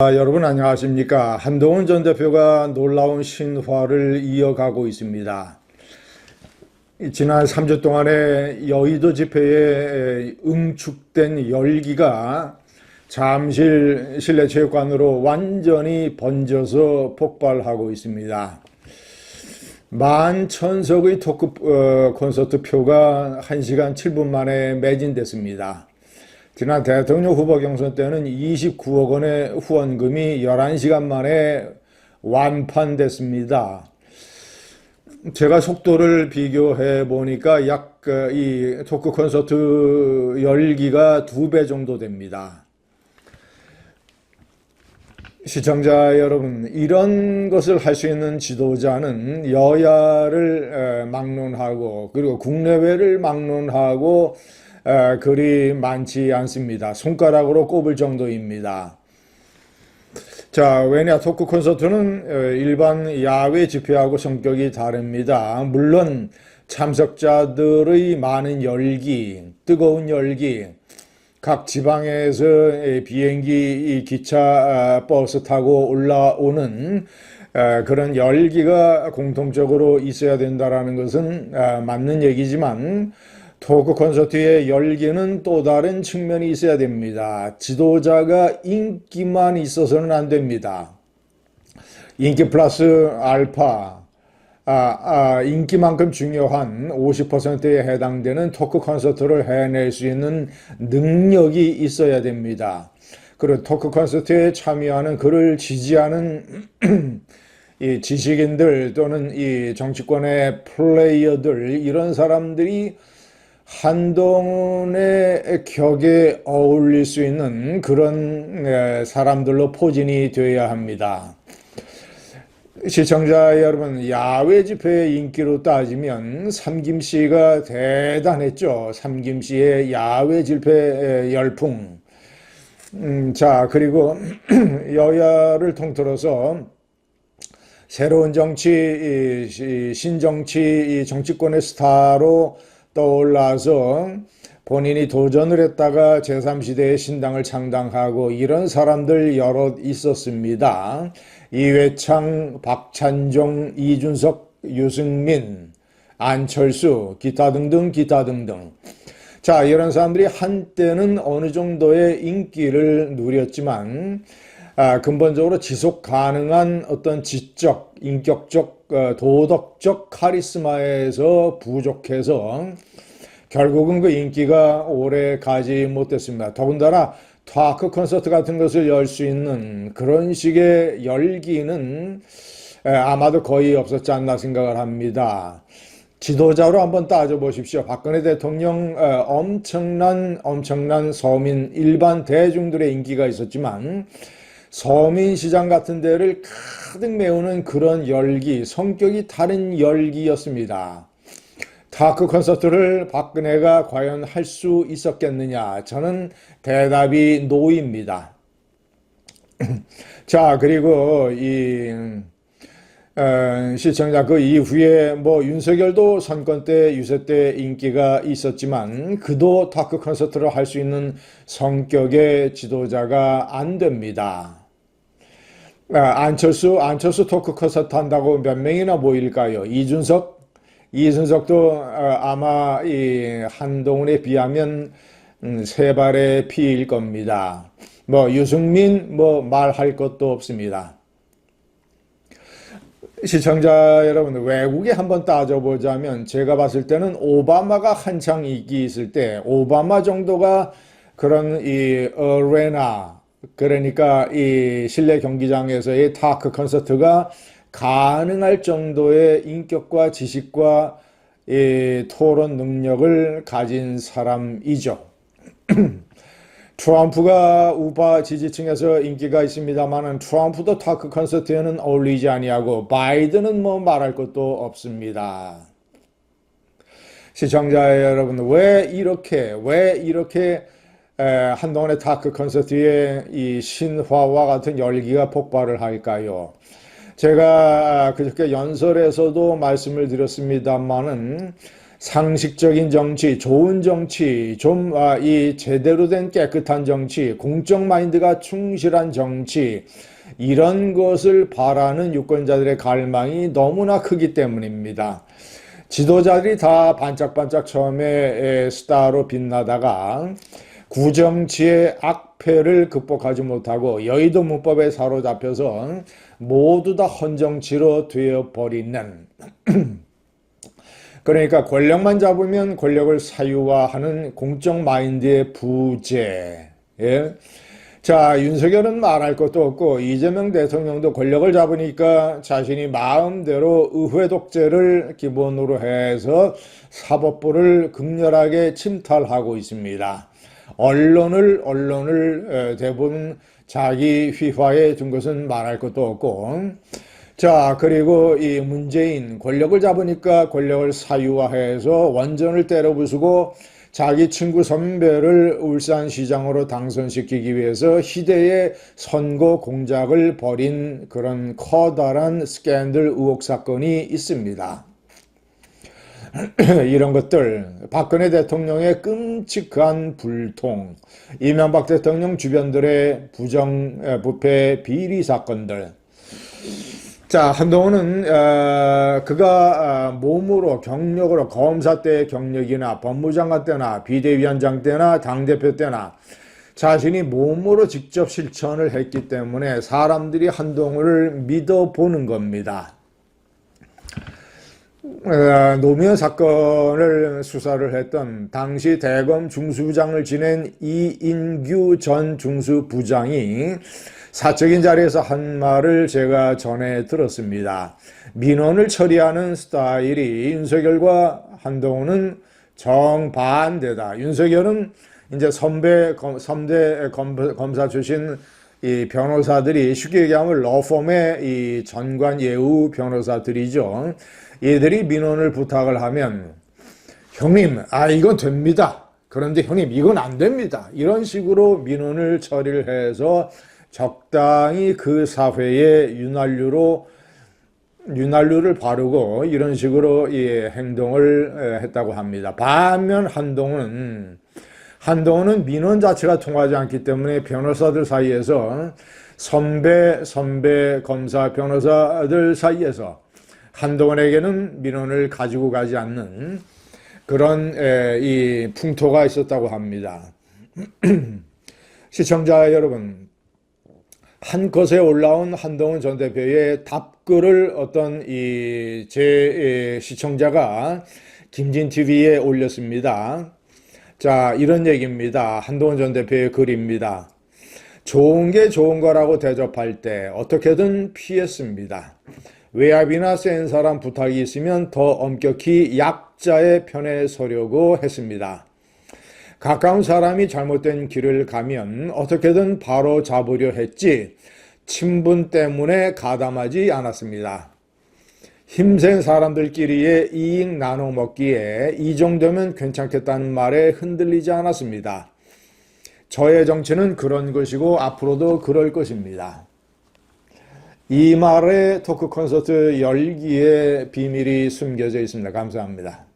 여러분 안녕하십니까? 한동훈 전 대표가 놀라운 신화를 이어가고 있습니다. 지난 3주 동안의 여의도 집회에 응축된 열기가 잠실 실내체육관으로 완전히 번져서 폭발하고 있습니다. 11,000석의 토크 콘서트 표가 1시간 7분 만에 매진됐습니다. 지난 대통령 후보 경선 때는 29억 원의 후원금이 11시간 만에 완판됐습니다. 제가 속도를 비교해 보니까 이 토크 콘서트 열기가 2배 정도 됩니다. 시청자 여러분, 이런 것을 할 수 있는 지도자는 여야를 막론하고 그리고 국내외를 막론하고 그리 많지 않습니다. 손가락으로 꼽을 정도입니다. 자, 왜냐, 토크 콘서트는 일반 야외 집회하고 성격이 다릅니다. 물론 참석자들의 많은 열기, 뜨거운 열기, 각 지방에서 비행기, 기차, 버스 타고 올라오는 그런 열기가 공통적으로 있어야 된다는 것은 맞는 얘기지만 토크 콘서트의 열기는 또 다른 측면이 있어야 됩니다. 지도자가 인기만 있어서는 안 됩니다. 인기 플러스 알파, 인기만큼 중요한 50%에 해당되는 토크 콘서트를 해낼 수 있는 능력이 있어야 됩니다. 그리고 토크 콘서트에 참여하는 그를 지지하는 이 지식인들 또는 이 정치권의 플레이어들, 이런 사람들이 한동훈의 격에 어울릴 수 있는 그런 사람들로 포진이 되어야 합니다. 시청자 여러분, 야외 집회의 인기로 따지면 삼김씨가 대단했죠. 삼김씨의 야외 집회 열풍. 자, 그리고 여야를 통틀어서 새로운 정치, 신정치, 정치권의 스타로 떠올라서 본인이 도전을 했다가 제3시대의 신당을 창당하고 이런 사람들 여럿 있었습니다. 이회창, 박찬종, 이준석, 유승민, 안철수, 기타 등등. 자, 이런 사람들이 한때는 어느 정도의 인기를 누렸지만 근본적으로 지속 가능한 어떤 지적, 인격적, 도덕적 카리스마에서 부족해서 결국은 그 인기가 오래 가지 못했습니다. 더군다나 토크 콘서트 같은 것을 열 수 있는 그런 식의 열기는 아마도 거의 없었지 않나 생각을 합니다. 지도자로 한번 따져보십시오. 박근혜 대통령 엄청난 서민 일반 대중들의 인기가 있었지만 서민시장 같은 데를 가득 메우는 그런 열기, 성격이 다른 열기였습니다. 토크 콘서트를 박근혜가 과연 할 수 있었겠느냐? 저는 대답이 노입니다. 자, 그리고 시청자, 그 이후에 윤석열도 선거 때 유세 때 인기가 있었지만 그도 토크 콘서트를 할 수 있는 성격의 지도자가 안 됩니다. 안철수 토크 콘서트 한다고 몇 명이나 모일까요? 이준석도 아마 이 한동훈에 비하면 세 발의 피일 겁니다. 유승민 말할 것도 없습니다. 시청자 여러분, 외국에 한번 따져보자면 제가 봤을 때는 오바마가 한창 인기 있을 때 오바마 정도가 그런 이 어레나, 그러니까 이 실내 경기장에서의 토크 콘서트가 가능할 정도의 인격과 지식과 이 토론 능력을 가진 사람이죠. 트럼프가 우파 지지층에서 인기가 있습니다만 트럼프도 토크 콘서트에는 어울리지 아니하고 바이든은 말할 것도 없습니다. 시청자 여러분, 왜 이렇게 한동훈의 토크 콘서트에 이 신화와 같은 열기가 폭발을 할까요? 제가 그저께 연설에서도 말씀을 드렸습니다만은 상식적인 정치, 좋은 정치, 이 제대로 된 깨끗한 정치, 공적 마인드가 충실한 정치, 이런 것을 바라는 유권자들의 갈망이 너무나 크기 때문입니다. 지도자들이 다 반짝반짝 처음에 스타로 빛나다가 구정치의 악패를 극복하지 못하고 여의도 문법에 사로잡혀서 모두 다 헌정치로 되어버리는 그러니까 권력만 잡으면 권력을 사유화하는 공적 마인드의 부재. 예? 자, 윤석열은 말할 것도 없고 이재명 대통령도 권력을 잡으니까 자신이 마음대로 의회 독재를 기본으로 해서 사법부를 극렬하게 침탈하고 있습니다. 언론을 대부분 자기 휘하에 둔 것은 말할 것도 없고, 자, 그리고 이 문재인 권력을 잡으니까 권력을 사유화해서 원전을 때려 부수고 자기 친구 선배를 울산시장으로 당선시키기 위해서 희대의 선거 공작을 벌인 그런 커다란 스캔들 의혹 사건이 있습니다. 이런 것들, 박근혜 대통령의 끔찍한 불통, 이명박 대통령 주변들의 부패 비리 사건들. 자, 한동훈은 그가 몸으로 경력으로 검사 때의 경력이나 법무장관 때나 비대위원장 때나 당대표 때나 자신이 몸으로 직접 실천을 했기 때문에 사람들이 한동훈을 믿어보는 겁니다. 노무현 사건을 수사를 했던 당시 대검 중수부장을 지낸 이인규 전 중수부장이 사적인 자리에서 한 말을 제가 전해 들었습니다. 민원을 처리하는 스타일이 윤석열과 한동훈은 정반대다. 윤석열은 이제 선대 검사 출신 이 변호사들이 쉽게 얘기하면 러펌의 이 전관 예우 변호사들이죠. 얘들이 민원을 부탁을 하면 형님, 이건 됩니다. 그런데 형님, 이건 안 됩니다. 이런 식으로 민원을 처리를 해서 적당히 그 사회에 윤활유를 바르고 이런 식으로 이 행동을 했다고 합니다. 반면 한동훈은 민원 자체가 통하지 않기 때문에 변호사들 사이에서 선배 검사 변호사들 사이에서 한동훈에게는 민원을 가지고 가지 않는 그런 이 풍토가 있었다고 합니다. 시청자 여러분, 한 컷에 올라온 한동훈 전 대표의 답글을 어떤 제 시청자가 김진TV에 올렸습니다. 자, 이런 얘기입니다. 한동훈 전 대표의 글입니다. 좋은 게 좋은 거라고 대접할 때 어떻게든 피했습니다. 외압이나 센 사람 부탁이 있으면 더 엄격히 약자의 편에 서려고 했습니다. 가까운 사람이 잘못된 길을 가면 어떻게든 바로 잡으려 했지 친분 때문에 가담하지 않았습니다. 힘센 사람들끼리의 이익 나눠 먹기에 이 정도면 괜찮겠다는 말에 흔들리지 않았습니다. 저의 정치는 그런 것이고 앞으로도 그럴 것입니다. 이 말에 토크 콘서트 열기의 비밀이 숨겨져 있습니다. 감사합니다.